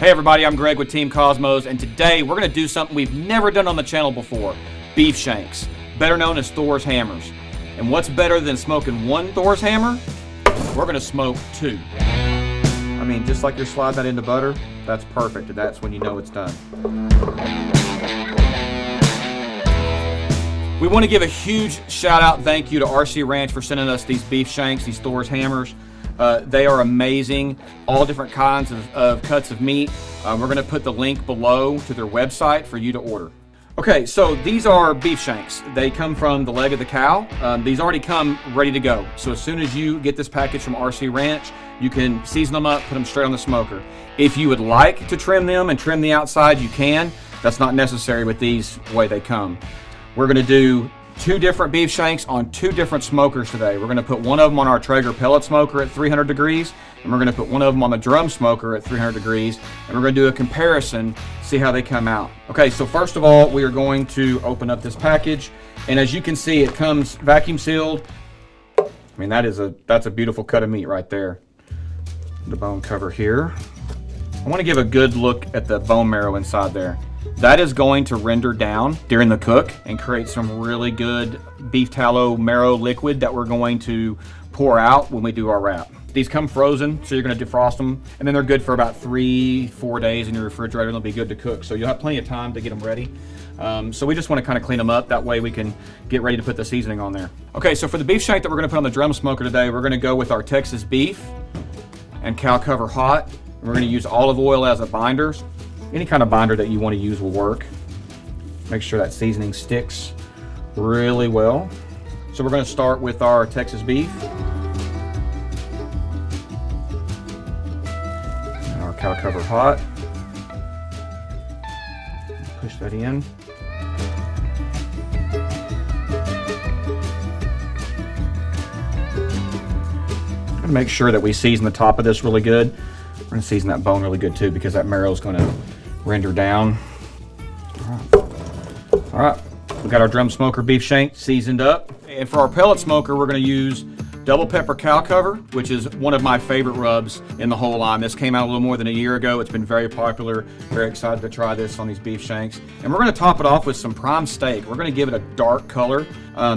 Hey everybody, I'm Greg with Team Kosmos, and today we're going to do something we've never done on the channel before. Beef shanks, better known as Thor's hammers. And what's better than smoking one Thor's hammer? We're going to smoke two. I mean, just like you're sliding that into butter, that's perfect, and that's when you know it's done. We want to give a huge shout out thank you to RC Ranch for sending us these beef shanks, these Thor's hammers. They are amazing, all different kinds of cuts of meat. We're going to put the link below to their website for you to order. Okay, so these are beef shanks. They come from the leg of the cow. These already come ready to go. So as soon as you get this package from RC Ranch, you can season them up, put them straight on the smoker. If you would like to trim them and trim the outside, you can. That's not necessary with these the way they come. We're going to do two different beef shanks on two different smokers today. We're going to put one of them on our Traeger pellet smoker at 300 degrees, and we're going to put one of them on the drum smoker at 300 degrees, and we're going to do a comparison, see how they come out. Okay, so first of all, we are going to open up this package, and as you can see, it comes vacuum sealed. I mean, that's a beautiful cut of meat right there. The bone cover here. I want to give a good look at the bone marrow inside there. That is going to render down during the cook and create some really good beef tallow marrow liquid that we're going to pour out when we do our wrap. These come frozen, so you're going to defrost them, and then they're good for about 3-4 days in your refrigerator, and they'll be good to cook. So you'll have plenty of time to get them ready. So we just want to kind of clean them up. That way we can get ready to put the seasoning on there. Okay, so for the beef shank that we're going to put on the drum smoker today, we're going to go with our Texas beef and cow cover hot. And we're going to use olive oil as a binder. Any kind of binder that you want to use will work. Make sure that seasoning sticks really well. So we're going to start with our Texas beef. And our cow cover hot. Push that in. I'm going to make sure that we season the top of this really good. We're going to season that bone really good too, because that marrow is going to render down. All right, we got our drum smoker beef shank seasoned up. And for our pellet smoker, we're going to use double pepper cow cover, which is one of my favorite rubs in the whole line. This came out a little more than a year ago. It's been very popular. Very excited to try this on these beef shanks. And we're going to top it off with some prime steak. We're going to give it a dark color.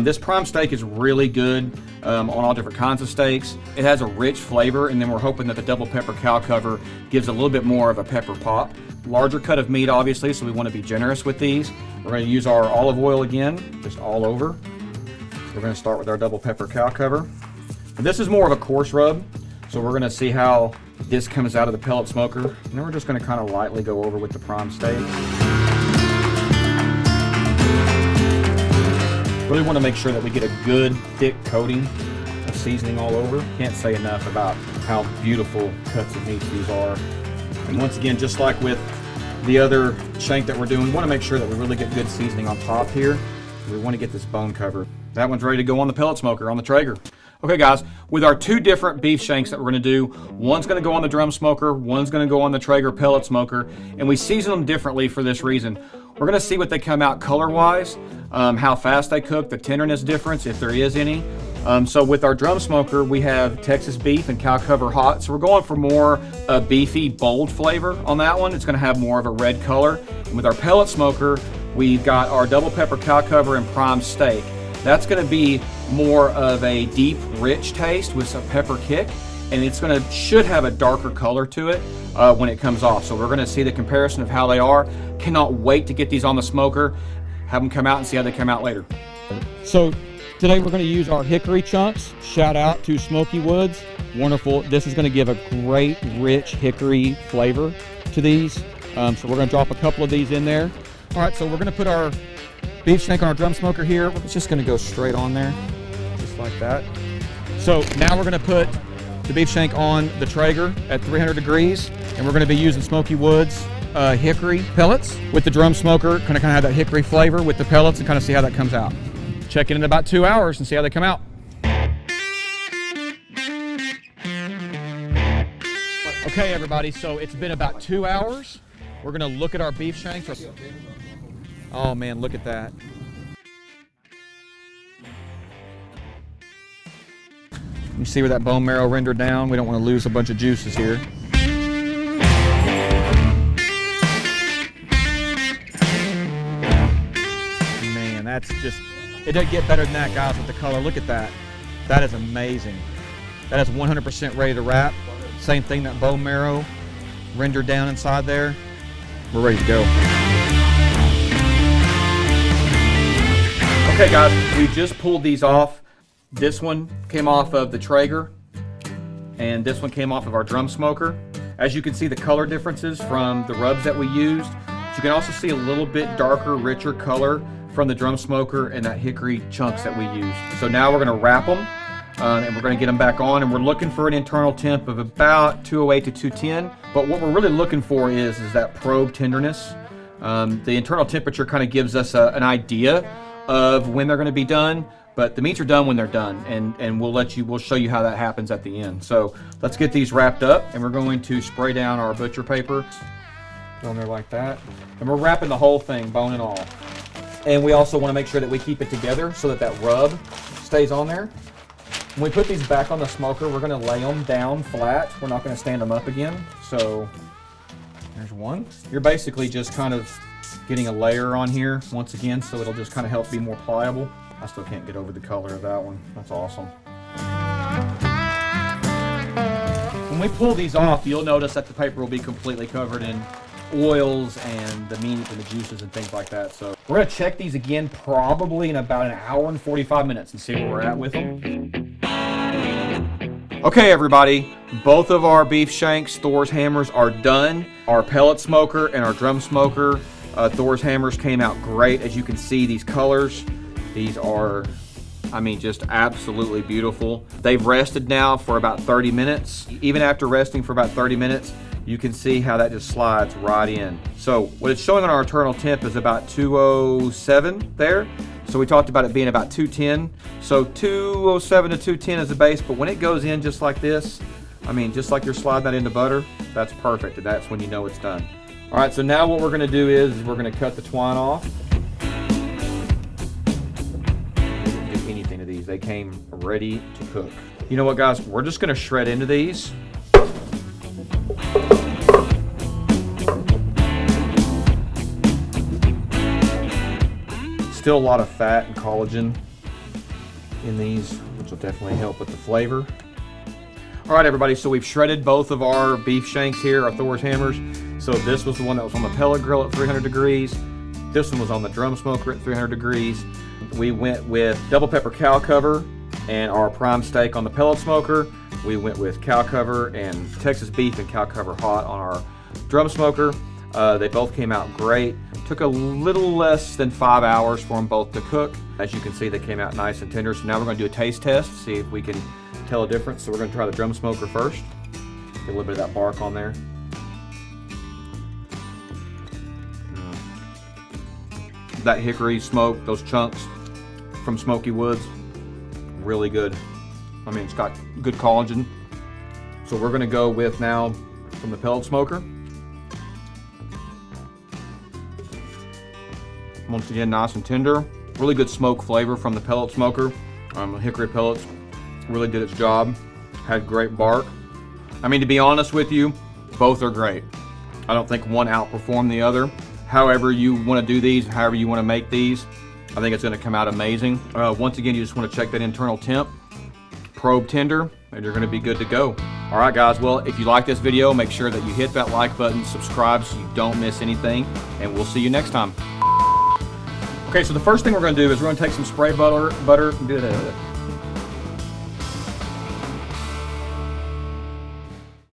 This prime steak is really good on all different kinds of steaks. It has a rich flavor, and then we're hoping that the double pepper cow cover gives a little bit more of a pepper pop. Larger cut of meat, obviously, so we want to be generous with these. We're going to use our olive oil again, just all over. We're going to start with our double pepper cow cover. And this is more of a coarse rub, so we're going to see how this comes out of the pellet smoker. And then we're just going to kind of lightly go over with the prime steak. Really want to make sure that we get a good thick coating of seasoning all over. Can't say enough about how beautiful cuts of meat these are. And once again, just like with the other shank that we're doing, we want to make sure that we really get good seasoning on top here. We want to get this bone cover. That one's ready to go on the pellet smoker, on the Traeger. Okay guys, with our two different beef shanks that we're going to do, one's going to go on the drum smoker, one's going to go on the Traeger pellet smoker, and we season them differently for this reason. We're going to see what they come out color-wise, how fast they cook, the tenderness difference, if there is any. So with our drum smoker, we have Texas beef and cow cover hot. So we're going for more beefy, bold flavor on that one. It's going to have more of a red color. And with our pellet smoker, we've got our double pepper cow cover and prime steak. That's going to be more of a deep, rich taste with some pepper kick, and it's should have a darker color to it when it comes off. So we're going to see the comparison of how they are. Cannot wait to get these on the smoker, have them come out, and see how they come out later. So today we're going to use our hickory chunks. Shout out to Smoky Woods. Wonderful. This is going to give a great, rich hickory flavor to these. So we're going to drop a couple of these in there. All right, so we're going to put our beef shank on our drum smoker here. It's just going to go straight on there, just like that. So now we're going to put the beef shank on the Traeger at 300 degrees, and we're going to be using Smoky Woods hickory pellets with the drum smoker. Kind of have that hickory flavor with the pellets and kind of see how that comes out. Check it in about 2 hours and see how they come out. Okay, everybody, so it's been about 2 hours. We're going to look at our beef shanks. Oh man, look at that. You see where that bone marrow rendered down? We don't want to lose a bunch of juices here. that's just, it doesn't get better than that, guys, with the color. Look at that. That is amazing. That is 100% ready to wrap. Same thing, that bone marrow rendered down inside there. We're ready to go. Okay guys, we just pulled these off. This one came off of the Traeger, and this one came off of our drum smoker. As you can see, the color differences from the rubs that we used. You can also see a little bit darker, richer color from the drum smoker and that hickory chunks that we used. So now we're gonna wrap them, and we're gonna get them back on, and we're looking for an internal temp of about 208 to 210. But what we're really looking for is that probe tenderness. The internal temperature kind of gives us an idea of when they're gonna be done, but the meats are done when they're done, and we'll show you how that happens at the end. So let's get these wrapped up, and we're going to spray down our butcher paper. Go in there like that. And we're wrapping the whole thing, bone and all. And we also want to make sure that we keep it together so that that rub stays on there. When we put these back on the smoker, we're going to lay them down flat. We're not going to stand them up again. So there's one. You're basically just kind of getting a layer on here once again, so it'll just kind of help be more pliable. I still can't get over the color of that one. That's awesome. When we pull these off, you'll notice that the paper will be completely covered in oils and the meat and the juices and things like that. So we're gonna check these again probably in about an hour and 45 minutes and see where we're at with them. Okay everybody, both of our beef shanks, Thor's hammers, are done. Our pellet smoker and our drum smoker, Thor's hammers, came out great. As you can see, these colors, these are, I mean, just absolutely beautiful. They've rested now for about 30 minutes. Even after resting for about 30 minutes, you can see how that just slides right in. So what it's showing on our internal temp is about 207 there. So we talked about it being about 210. So 207 to 210 is the base, but when it goes in just like this, I mean, just like you're sliding that into butter, that's perfect, and that's when you know it's done. All right, so now what we're gonna do is we're gonna cut the twine off. We didn't do anything to these. They came ready to cook. You know what, guys? We're just gonna shred into these. Still a lot of fat and collagen in these, which will definitely help with the flavor. All right, everybody, so we've shredded both of our beef shanks here, our Thor's hammers. So this was the one that was on the pellet grill at 300 degrees. This one was on the drum smoker at 300 degrees. We went with double pepper cow cover and our prime steak on the pellet smoker. We went with cow cover and Texas beef and cow cover hot on our drum smoker. They both came out great. Took a little less than 5 hours for them both to cook. As you can see, they came out nice and tender. So now we're gonna do a taste test, see if we can tell a difference. So we're gonna try the drum smoker first. Get a little bit of that bark on there. That hickory smoke, those chunks from smoky woods, really good. I mean, it's got good collagen. So we're gonna go with now from the pellet smoker. Once again, nice and tender. Really good smoke flavor from the pellet smoker. Hickory pellets really did its job. Had great bark. I mean, to be honest with you, both are great. I don't think one outperformed the other. However you want to do these, however you want to make these, I think it's going to come out amazing. Once again, you just want to check that internal temp, probe tender, and you're going to be good to go. All right, guys, well, if you like this video, make sure that you hit that like button, subscribe so you don't miss anything, and we'll see you next time. Okay, so the first thing we're going to do is we're going to take some spray butter